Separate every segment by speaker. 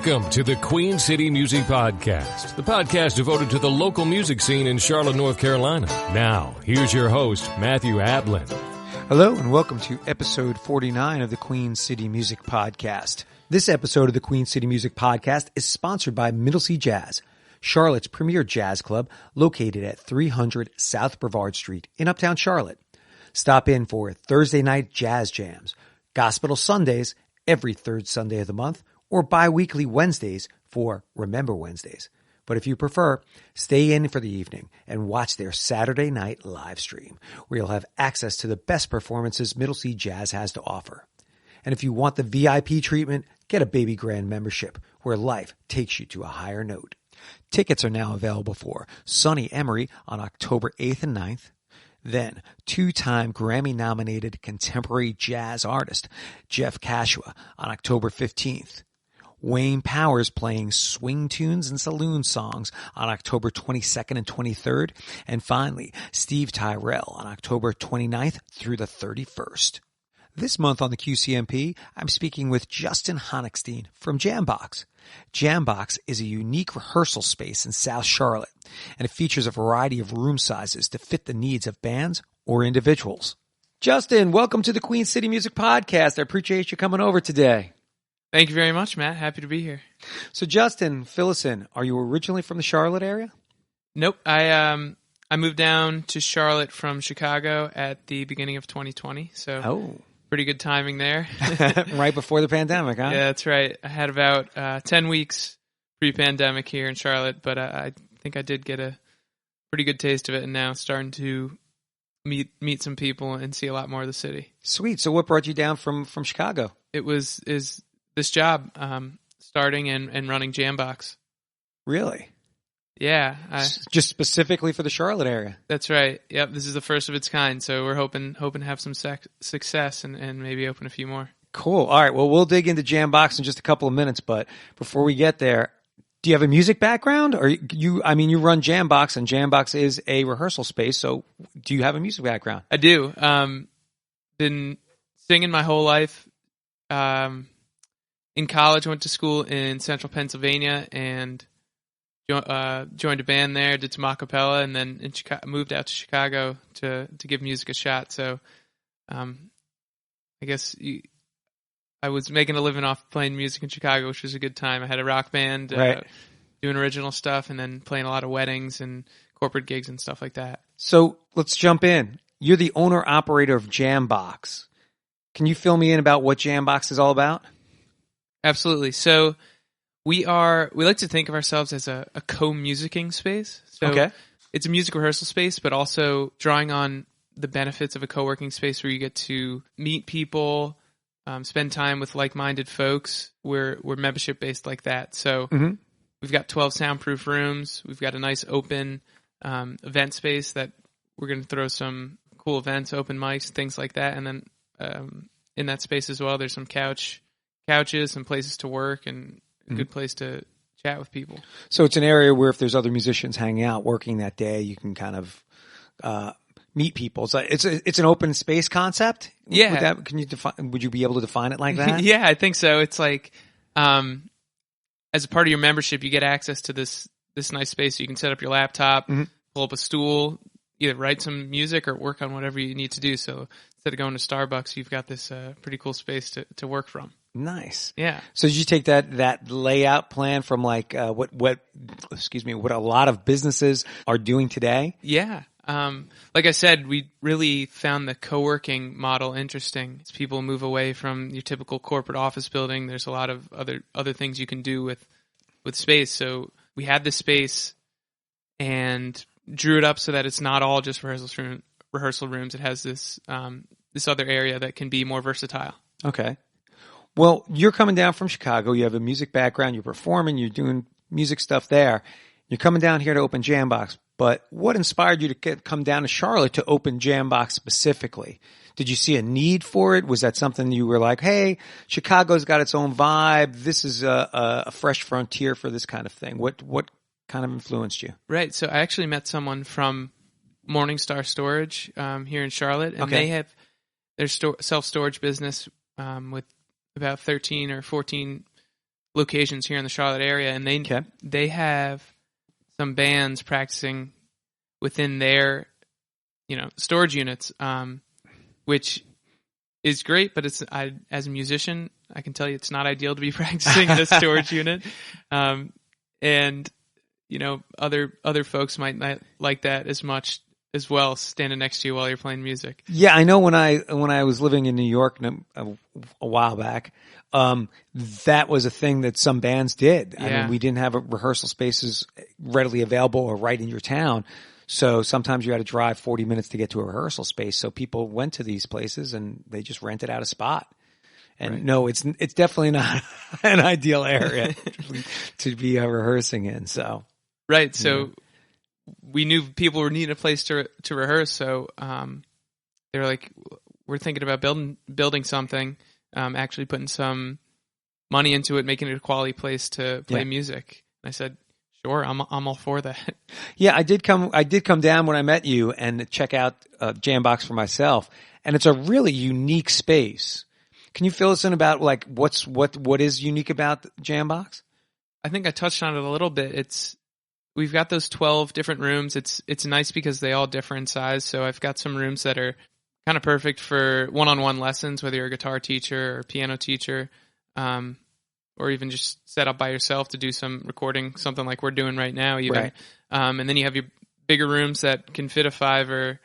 Speaker 1: Welcome to the Queen City Music Podcast, the podcast devoted to the local music scene in Charlotte, North Carolina. Now, here's your host, Matthew Ablan.
Speaker 2: Hello, and welcome to episode 49 of the Queen City Music Podcast. This episode of the Queen City Music Podcast is sponsored by Middlesea Jazz, Charlotte's premier jazz club located at 300 South Brevard Street in Uptown Charlotte. Stop in for Thursday night jazz jams, gospel Sundays every third Sunday of the month, or bi-weekly Wednesdays for Remember Wednesdays. But if you prefer, stay in for the evening and watch their Saturday night live stream, where you'll have access to the best performances Middlesea Jazz has to offer. And if you want the VIP treatment, get a Baby Grand membership, where life takes you to a higher note. Tickets are now available for Sonny Emery on October 8th and 9th. Then, two-time Grammy-nominated contemporary jazz artist Jeff Cashua on October 15th. Wayne Powers playing swing tunes and saloon songs on October 22nd and 23rd. And finally, Steve Tyrell on October 29th through the 31st. This month on the QCMP, I'm speaking with Justin Honigstein from Jambox. Jambox is a unique rehearsal space in South Charlotte, and it features a variety of room sizes to fit the needs of bands or individuals. Justin, welcome to the Queen City Music Podcast. I appreciate you coming over today.
Speaker 3: Thank you very much, Matt. Happy to be here.
Speaker 2: So, Justin, fill us in. Are you originally from the Charlotte area?
Speaker 3: Nope. I moved down to Charlotte from Chicago at the beginning of 2020, so pretty good timing there.
Speaker 2: Right before the pandemic, huh?
Speaker 3: Yeah, that's right. I had about 10 weeks pre-pandemic here in Charlotte, but I think I did get a pretty good taste of it, and now starting to meet some people and see a lot more of the city.
Speaker 2: Sweet. So what brought you down from Chicago?
Speaker 3: It was this job, starting and running Jambox.
Speaker 2: Really?
Speaker 3: Yeah.
Speaker 2: Just specifically for the Charlotte area?
Speaker 3: That's right. Yep, this is the first of its kind, so we're hoping to have some success and maybe open a few more.
Speaker 2: Cool. All right, well, we'll dig into Jambox in just a couple of minutes, but before we get there, do you have a music background? Or you run Jambox, and Jambox is a rehearsal space, so do you have a music background?
Speaker 3: I do. Been singing my whole life. In college, went to school in central Pennsylvania and joined a band there, did some a cappella, and then moved out to Chicago to give music a shot. So I guess I was making a living off playing music in Chicago, which was a good time. I had a rock band,
Speaker 2: right,
Speaker 3: doing original stuff, and then playing a lot of weddings and corporate gigs and stuff like that.
Speaker 2: So let's jump in. You're the owner-operator of Jambox. Can you fill me in about what Jambox is all about?
Speaker 3: Absolutely. So we like to think of ourselves as a co-musicking space. So It's a music rehearsal space, but also drawing on the benefits of a co-working space where you get to meet people, spend time with like-minded folks. We're membership based like that. So We've got 12 soundproof rooms. We've got a nice open event space that we're going to throw some cool events, open mics, things like that. And then in that space as well, there's some couches, some places to work, and a good place to chat with people. So
Speaker 2: it's an area where if there's other musicians hanging out, working that day, you can kind of meet people. It's an open space concept.
Speaker 3: Yeah.
Speaker 2: Would you be able to define it like that?
Speaker 3: Yeah, I think so. It's like, as a part of your membership, you get access to this nice space. So you can set up your laptop, pull up a stool, either write some music or work on whatever you need to do. So instead of going to Starbucks, you've got this pretty cool space to work from. Nice. Yeah.
Speaker 2: So did you take that layout plan from like what a lot of businesses are doing today?
Speaker 3: Yeah. Like I said, we really found the co-working model interesting. As people move away from your typical corporate office building, there's a lot of other things you can do with space. So we had this space and drew it up so that it's not all just rehearsal rooms. It has this other area that can be more versatile.
Speaker 2: Okay. Well, you're coming down from Chicago. You have a music background. You're performing. You're doing music stuff there. You're coming down here to open Jambox. But what inspired you to come down to Charlotte to open Jambox specifically? Did you see a need for it? Was that something you were like, hey, Chicago's got its own vibe. This is a fresh frontier for this kind of thing. What kind of influenced you?
Speaker 3: Right. So I actually met someone from Morningstar Storage here in Charlotte. And they have their self-storage business with about 13 or 14 locations here in the Charlotte area, and they have some bands practicing within their storage units, which is great, but as a musician, I can tell you it's not ideal to be practicing in a storage unit. And other folks might not like that as much as well, standing next to you while you're playing music.
Speaker 2: Yeah, I know when I was living in New York a while back, that was a thing that some bands did.
Speaker 3: Yeah.
Speaker 2: I mean, we didn't have rehearsal spaces readily available or right in your town. So sometimes you had to drive 40 minutes to get to a rehearsal space. So people went to these places and they just rented out a spot. And
Speaker 3: right.
Speaker 2: No, it's definitely not an ideal area to be rehearsing in. So
Speaker 3: right. So we knew people were needing a place to rehearse. So they were like, "We're thinking about building something, actually putting some money into it, making it a quality place to play music." And I said, "Sure, I'm all for that."
Speaker 2: Yeah, I did come down when I met you and check out Jambox for myself, and it's a really unique space. Can you fill us in about like what is unique about Jambox?
Speaker 3: I think I touched on it a little bit. We've got those 12 different rooms. It's nice because they all differ in size. So I've got some rooms that are kind of perfect for one-on-one lessons, whether you're a guitar teacher or piano teacher, or even just set up by yourself to do some recording, something like we're doing right now even.
Speaker 2: Right.
Speaker 3: And then you have your bigger rooms that can fit a 5 or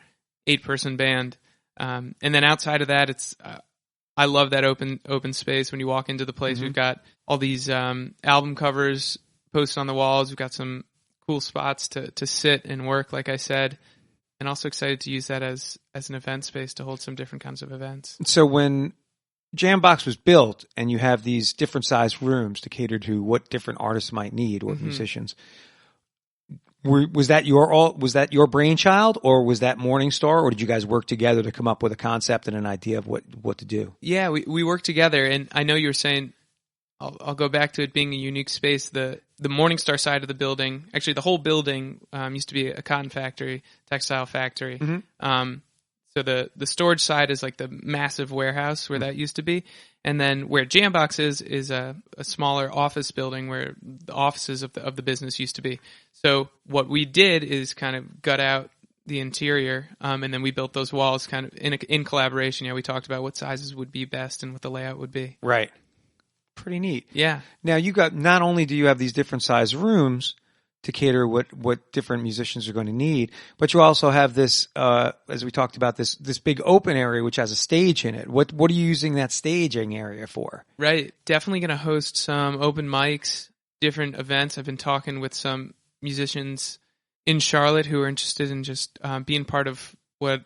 Speaker 3: 8 person band. And then outside of that, I love that open space. When you walk into the place, we've got all these album covers posted on the walls. We've got some cool spots to sit and work, like I said, and also excited to use that as an event space to hold some different kinds of events.
Speaker 2: So when Jambox was built and you have these different size rooms to cater to what different artists might need or musicians, was that your brainchild, or was that Morningstar, or did you guys work together to come up with a concept and an idea of what to do?
Speaker 3: Yeah, we worked together, and I know you were saying, I'll go back to it being a unique space. The Morningstar side of the building, actually the whole building used to be a cotton factory, textile factory. So the storage side is like the massive warehouse where that used to be. And then where Jambox is a smaller office building where the offices of the business used to be. So what we did is kind of gut out the interior, and then we built those walls kind of in collaboration. Yeah, we talked about what sizes would be best and what the layout would be.
Speaker 2: Right. Pretty neat.
Speaker 3: Yeah.
Speaker 2: Now not only do you have these different size rooms to cater what different musicians are going to need, but you also have this, as we talked about, this big open area which has a stage in it. What are you using that staging area for?
Speaker 3: Right. Definitely going to host some open mics, different events. I've been talking with some musicians in Charlotte who are interested in just being part of what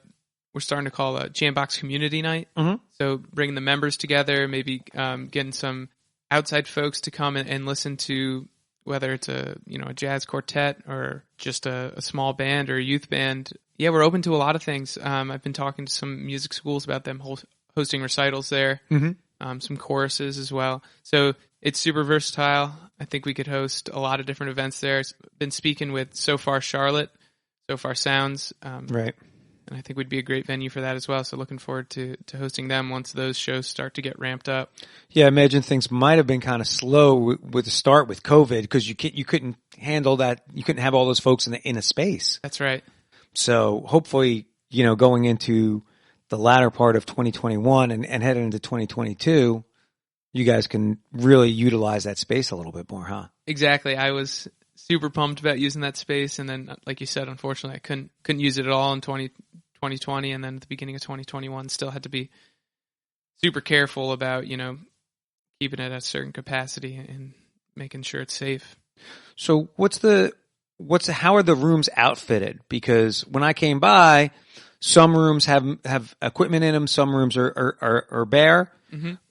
Speaker 3: we're starting to call a Jambox community night. So bringing the members together, maybe getting some outside folks to come and listen to, whether it's a jazz quartet or just a small band or a youth band. Yeah, we're open to a lot of things. I've been talking to some music schools about them hosting recitals there, some choruses as well. So it's super versatile. I think we could host a lot of different events there. Been speaking with So Far Charlotte, So Far Sounds.
Speaker 2: Right.
Speaker 3: And I think we'd be a great venue for that as well. So looking forward to hosting them once those shows start to get ramped up.
Speaker 2: Yeah, I imagine things might have been kind of slow with the start with COVID because you couldn't handle that. You couldn't have all those folks in a space.
Speaker 3: That's right.
Speaker 2: So hopefully, going into the latter part of 2021 and heading into 2022, you guys can really utilize that space a little bit more, huh?
Speaker 3: Exactly. I was super pumped about using that space, and then, like you said, unfortunately, I couldn't use it at all in 2020, and then at the beginning of 2021, still had to be super careful about keeping it at a certain capacity and making sure it's safe.
Speaker 2: So how are the rooms outfitted? Because when I came by, some rooms have equipment in them, some rooms are bare.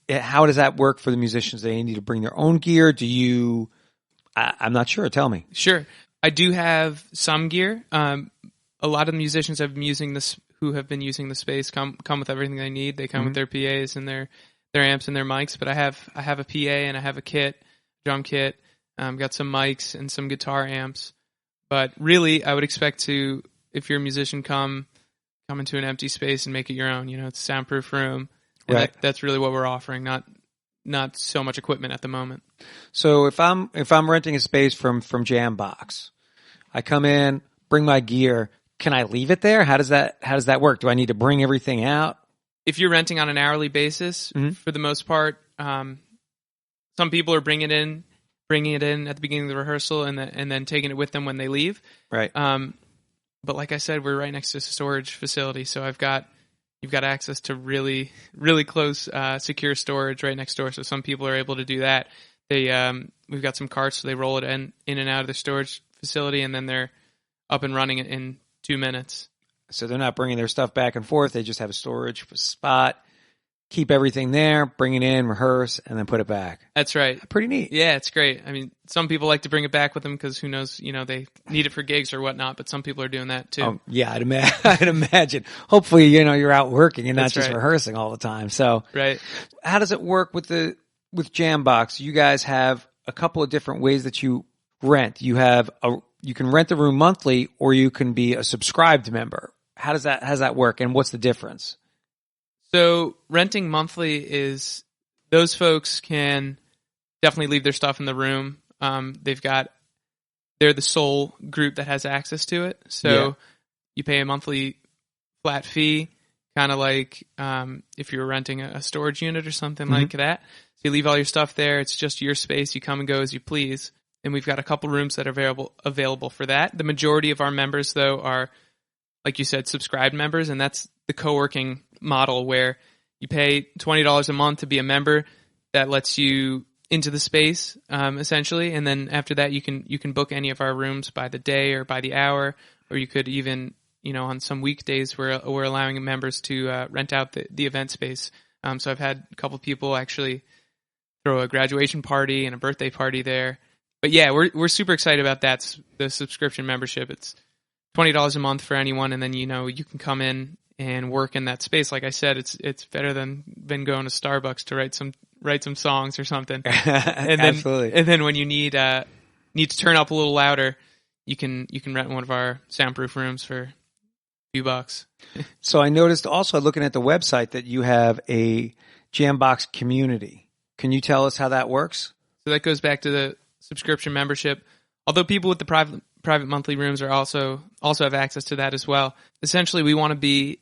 Speaker 2: How does that work for the musicians? They need to bring their own gear. I'm not sure. Tell me.
Speaker 3: Sure. I do have some gear. A lot of the musicians who have been using the space come with everything they need. They come with their PAs and their amps and their mics. But I have a PA and I have a drum kit. Got some mics and some guitar amps. But really, I would expect to, if you're a musician, come into an empty space and make it your own. It's a soundproof room. And
Speaker 2: right.
Speaker 3: That's really what we're offering. Not not so much equipment at the moment.
Speaker 2: So if I'm renting a space from Jambox, I come in, bring my gear. Can I leave it there? How does that work? Do I need to bring everything out?
Speaker 3: If you're renting on an hourly basis, for the most part, some people are bringing it in at the beginning of the rehearsal and then taking it with them when they leave.
Speaker 2: Right.
Speaker 3: But like I said, we're right next to a storage facility, so you've got access to really, really close, secure storage right next door. So some people are able to do that. We've got some carts, so they roll it in and out of the storage facility, and then they're up and running in 2 minutes.
Speaker 2: So they're not bringing their stuff back and forth. They just have a storage spot, keep everything there, bring it in, rehearse, and then put it back.
Speaker 3: That's right.
Speaker 2: Pretty neat.
Speaker 3: Yeah, it's great. I mean, some people like to bring it back with them because who knows, they need it for gigs or whatnot, but some people are doing that too.
Speaker 2: Oh, yeah, I'd imagine. Hopefully, you're out working and not
Speaker 3: That's
Speaker 2: just
Speaker 3: right.
Speaker 2: rehearsing all the time. So
Speaker 3: right.
Speaker 2: How does it work with Jambox? You guys have a couple of different ways that you rent. You can rent the room monthly, or you can be a subscribed member. How does that work, and what's the difference?
Speaker 3: So renting monthly is those folks can definitely leave their stuff in the room. They're the sole group that has access to it. So you pay a monthly flat fee, kind of like if you were renting a storage unit or something like that. So you leave all your stuff there. It's just your space. You come and go as you please. And we've got a couple rooms that are available for that. The majority of our members, though, are, like you said, subscribed members, and that's the co-working model where you pay $20 a month to be a member. That lets you into the space, essentially, and then after that you can book any of our rooms by the day or by the hour, or you could even, on some weekdays we're allowing members to rent out the event space. So I've had a couple people actually throw a graduation party and a birthday party there. But yeah, we're super excited about that. The subscription membership. It's $20 a month for anyone, and then you can come in and work in that space. Like I said, it's better than going to Starbucks to write some songs or something. And then,
Speaker 2: Absolutely.
Speaker 3: And then when you need to turn up a little louder, you can rent one of our soundproof rooms for a few bucks.
Speaker 2: So I noticed also looking at the website that you have a Jambox community. Can you tell us how that works?
Speaker 3: So that goes back to the subscription membership. Although people with the private monthly rooms are also have access to that as well. Essentially, we want to be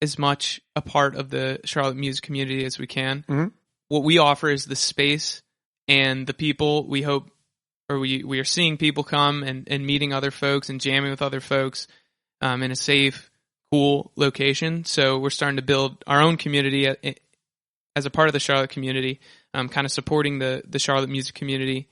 Speaker 3: as much a part of the Charlotte music community as we can. Mm-hmm. What we offer is the space and the people. We hope, or we are seeing people come and meeting other folks and jamming with other folks in a safe, cool location. So we're starting to build our own community as a part of the Charlotte community, kind of supporting the Charlotte music community,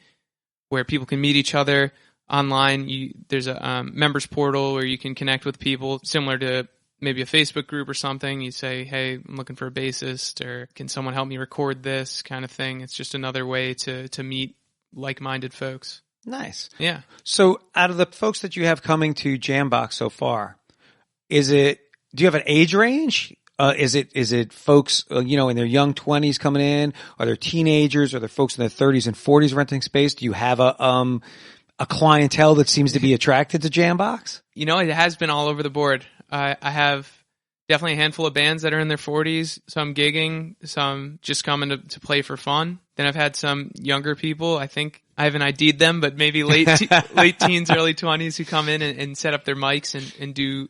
Speaker 3: where people can meet each other online. There's a members portal where you can connect with people, similar to maybe a Facebook group or something. You say, hey, I'm looking for a bassist, or can someone help me record this kind of thing. It's just another way to meet like-minded folks.
Speaker 2: Nice.
Speaker 3: Yeah.
Speaker 2: So out of the folks that you have coming to Jambox so far, do you have an age range? Is it folks, in their young 20s coming in? Are there teenagers? Are there folks in their 30s and 40s renting space? Do you have a clientele that seems to be attracted to Jambox?
Speaker 3: It has been all over the board. I have definitely a handful of bands that are in their 40s, some gigging, some just coming to play for fun. Then I've had some younger people. I think I haven't ID'd them, but maybe late teens, early 20s, who come in and set up their mics and do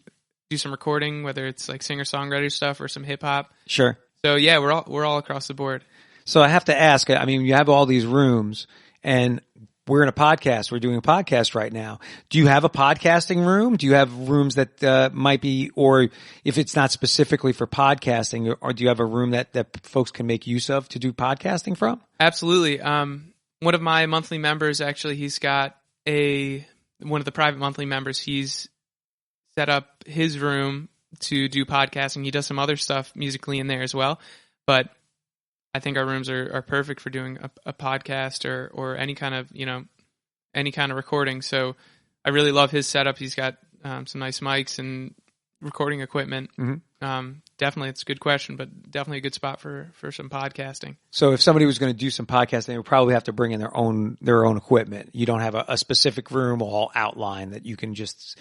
Speaker 3: some recording, whether it's like singer-songwriter stuff or some hip-hop.
Speaker 2: Sure.
Speaker 3: So yeah, we're all across the board.
Speaker 2: So I have to ask, you have all these rooms, and we're in a podcast. We're doing a podcast right now. Do you have a podcasting room? Do you have rooms that might be, or if it's not specifically for podcasting, or do you have a room that folks can make use of to do podcasting from?
Speaker 3: Absolutely. One of my monthly members, actually, he's got one of the private monthly members, he's set up his room to do podcasting. He does some other stuff musically in there as well, but I think our rooms are perfect for doing a podcast or any kind of recording. So I really love his setup. He's got some nice mics and recording equipment. Mm-hmm. Definitely, it's a good question, but definitely a good spot for some podcasting.
Speaker 2: So if somebody was going to do some podcasting, they would probably have to bring in their own equipment. You don't have a specific room all outlined that you can just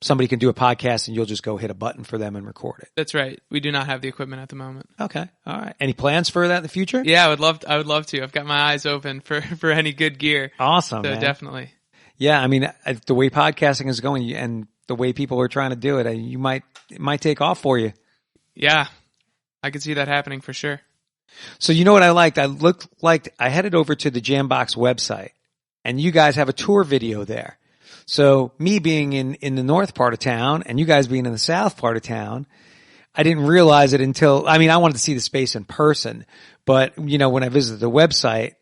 Speaker 2: somebody can do a podcast and you'll just go hit a button for them and record it.
Speaker 3: That's right. We do not have the equipment at the moment.
Speaker 2: Okay. All right. Any plans for that in the future?
Speaker 3: Yeah, I would love to. I've got my eyes open for any good gear.
Speaker 2: Awesome.
Speaker 3: So
Speaker 2: man.
Speaker 3: definitely.
Speaker 2: Yeah. I mean, the way podcasting is going and the way people are trying to do it, it might take off for you.
Speaker 3: Yeah. I could see that happening for sure.
Speaker 2: So you know what I liked? I headed over to the Jambox website and you guys have a tour video there. So me being in the north part of town and you guys being in the south part of town, I didn't realize it until, I wanted to see the space in person, but when I visited the website,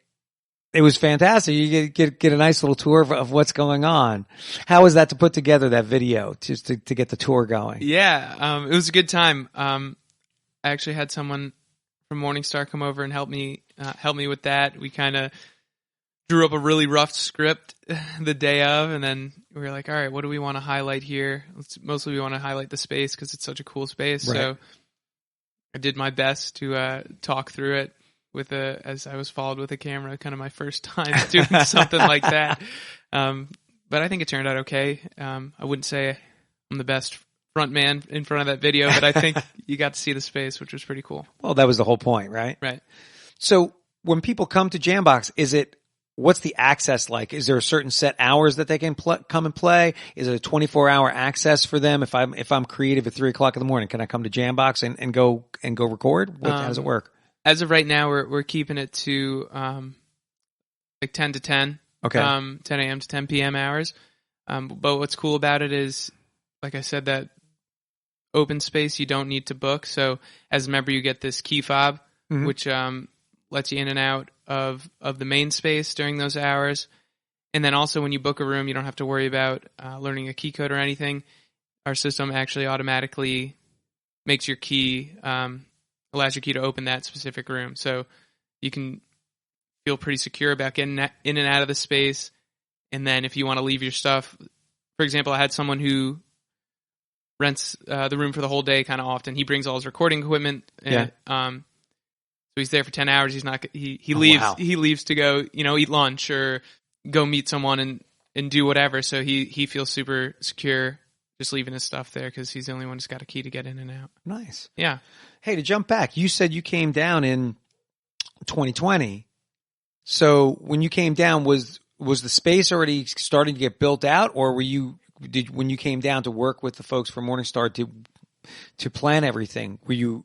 Speaker 2: it was fantastic. You get a nice little tour of what's going on. How was that to put together that video just to get the tour going?
Speaker 3: Yeah. It was a good time. I actually had someone from Morningstar come over and help me with that. We kind of drew up a really rough script the day of, and then we were like, all right, what do we want to highlight here? Mostly we want to highlight the space because it's such a cool space. Right. So I did my best to talk through it as I was followed with a camera, kind of my first time doing something like that. But I think it turned out okay. I wouldn't say I'm the best front man in front of that video, but I think you got to see the space, which was pretty cool.
Speaker 2: Well, that was the whole point, right?
Speaker 3: Right.
Speaker 2: So when people come to Jambox, what's the access like? Is there a certain set hours that they can come and play? Is it a 24-hour access for them? If I'm creative at 3:00 in the morning, can I come to Jambox and go record? How does it work?
Speaker 3: As of right now, we're keeping it to like 10 to 10.
Speaker 2: Okay.
Speaker 3: 10 a.m. to 10 p.m. hours. But what's cool about it is, like I said, that open space you don't need to book. So as a member, you get this key fob, which lets you in and out of the main space during those hours. And then also when you book a room, you don't have to worry about learning a key code or anything. Our system actually automatically makes your key, allows your key to open that specific room. So you can feel pretty secure about getting in and out of the space. And then if you want to leave your stuff, for example, I had someone who rents the room for the whole day kind of often. He brings all his recording equipment. And, so he's there for 10 hours. He leaves. Wow. He leaves to go, eat lunch or go meet someone and do whatever. So he feels super secure just leaving his stuff there because he's the only one who's got a key to get in and out.
Speaker 2: Nice.
Speaker 3: Yeah.
Speaker 2: Hey, to jump back, you said you came down in 2020. So when you came down, was the space already starting to get built out, or when you came down to work with the folks from Morningstar to plan everything, were you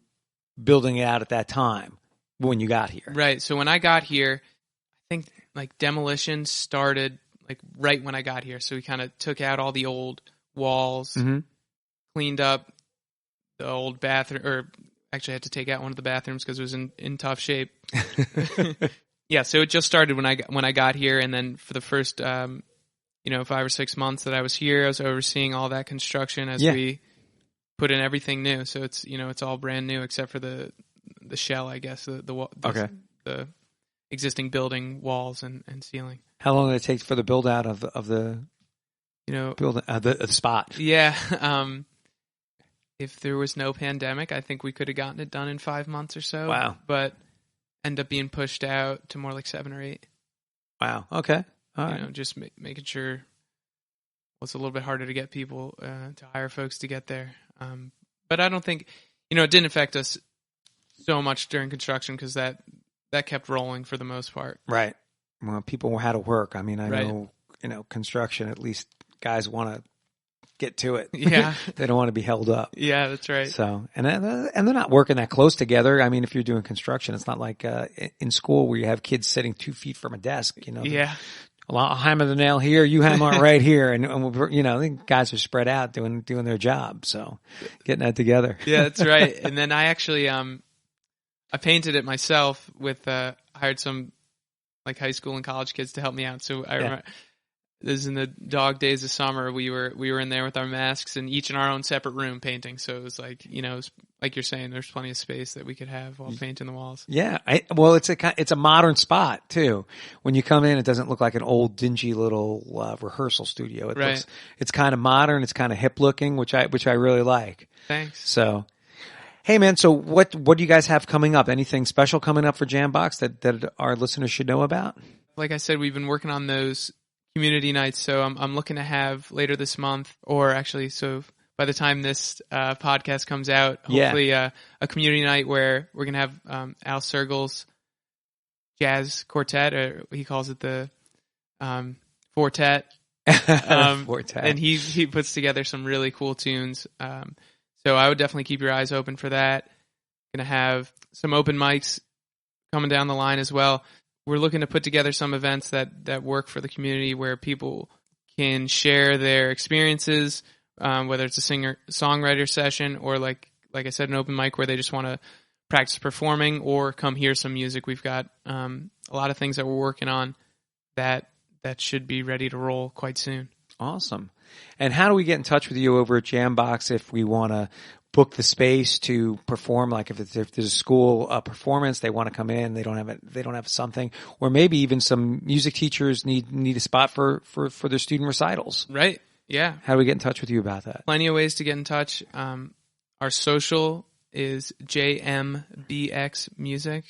Speaker 2: building it out at that time when you got here?
Speaker 3: Right. So when I got here, I think like demolition started like right when I got here. So we kind of took out all the old walls, cleaned up the old bathroom, or actually I had to take out one of the bathrooms because it was in tough shape. Yeah. So it just started when I got here. And then for the first, 5 or 6 months that I was here, I was overseeing all that construction as we put in everything new. So it's, it's all brand new except for the shell, I guess, the existing building walls and ceiling.
Speaker 2: How long did it take for the build out of the building, the spot?
Speaker 3: Yeah. If there was no pandemic, I think we could have gotten it done in 5 months or so.
Speaker 2: Wow.
Speaker 3: But end up being pushed out to more like 7 or 8.
Speaker 2: Wow. Okay. All right.
Speaker 3: Just making sure it's a little bit harder to get people to hire folks to get there. But I don't think, it didn't affect us so much during construction because that kept rolling for the most part.
Speaker 2: Right. Well, people had to work. I know, construction, at least guys want to get to it.
Speaker 3: Yeah.
Speaker 2: They don't want to be held up.
Speaker 3: Yeah, that's right.
Speaker 2: So, and they're not working that close together. If you're doing construction, it's not like in school where you have kids sitting 2 feet from a desk,
Speaker 3: Yeah.
Speaker 2: I'll hammer the nail here, you hammer it right here. And I think guys are spread out doing their job. So getting that together.
Speaker 3: Yeah, that's right. And then I actually, I painted it myself with, hired some like high school and college kids to help me out. So I remember this is in the dog days of summer. We were in there with our masks and each in our own separate room painting. So it was like, it was, like you're saying, there's plenty of space that we could have while painting the walls.
Speaker 2: Yeah. It's a modern spot too. When you come in, it doesn't look like an old dingy little rehearsal studio. It's kind of modern. It's kind of hip looking, which I really like.
Speaker 3: Thanks.
Speaker 2: So, hey man, so what do you guys have coming up? Anything special coming up for Jambox that our listeners should know about?
Speaker 3: Like I said, we've been working on those community nights. So I'm looking to have later this month, or actually, so by the time this podcast comes out, hopefully a community night where we're gonna have Al Sergal's jazz quartet, or he calls it the Fortet.
Speaker 2: Fortet.
Speaker 3: And he puts together some really cool tunes. So I would definitely keep your eyes open for that. Going to have some open mics coming down the line as well. We're looking to put together some events that work for the community where people can share their experiences, whether it's a singer-songwriter session or like I said, an open mic where they just want to practice performing or come hear some music. We've got a lot of things that we're working on that should be ready to roll quite soon.
Speaker 2: Awesome. And how do we get in touch with you over at Jambox if we want to book the space to perform? Like if there's a school performance, they want to come in, they don't have something, or maybe even some music teachers need a spot for their student recitals.
Speaker 3: Right. Yeah.
Speaker 2: How do we get in touch with you about that?
Speaker 3: Plenty of ways to get in touch. Our social is JMBX Music.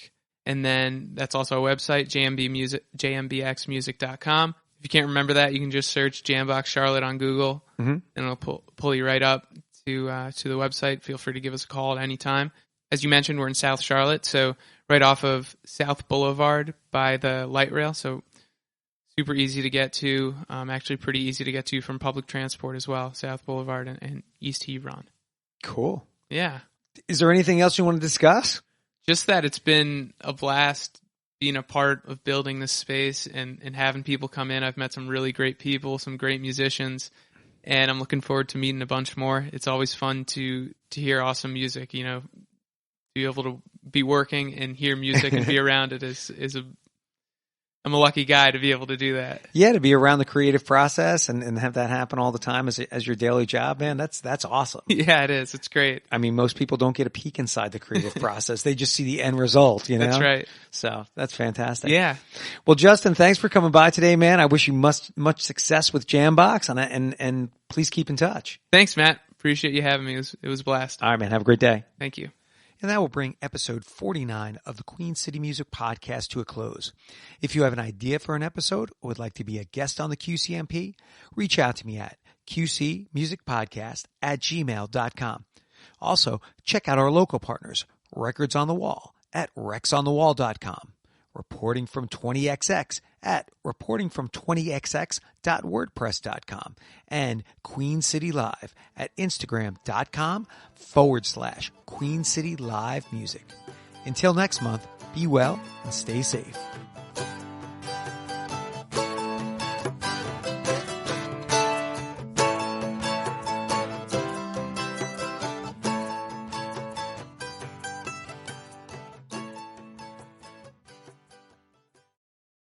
Speaker 3: And then that's also our website, jmbxmusic.com. If you can't remember that, you can just search Jambox Charlotte on Google, and it'll pull you right up to the website. Feel free to give us a call at any time. As you mentioned, we're in South Charlotte, so right off of South Boulevard by the light rail. So super easy to get to. Actually, pretty easy to get to from public transport as well. South Boulevard and East Hebron.
Speaker 2: Cool.
Speaker 3: Yeah.
Speaker 2: Is there anything else you want to discuss?
Speaker 3: Just that it's been a blast being a part of building this space and having people come in. I've met some really great people, some great musicians, and I'm looking forward to meeting a bunch more. It's always fun to hear awesome music, to be able to be working and hear music and be around it I'm a lucky guy to be able to do that.
Speaker 2: Yeah, to be around the creative process and have that happen all the time as your daily job, man, that's awesome.
Speaker 3: Yeah, it is. It's great.
Speaker 2: I mean, most people don't get a peek inside the creative process. They just see the end result,
Speaker 3: That's right.
Speaker 2: So that's fantastic.
Speaker 3: Yeah.
Speaker 2: Well, Justin, thanks for coming by today, man. I wish you much success with Jambox and please keep in touch.
Speaker 3: Thanks, Matt. Appreciate you having me. It was a blast.
Speaker 2: All right, man. Have a great day.
Speaker 3: Thank you.
Speaker 2: And that will bring episode 49 of the Queen City Music Podcast to a close. If you have an idea for an episode or would like to be a guest on the QCMP, reach out to me at qcmusicpodcast@gmail.com. Also, check out our local partners, Records on the Wall at rexonthewall.com, Reporting from 20XX at reportingfrom20xx.wordpress.com, and Queen City Live at Instagram.com/Queen City Live Music. Until next month, be well and stay safe.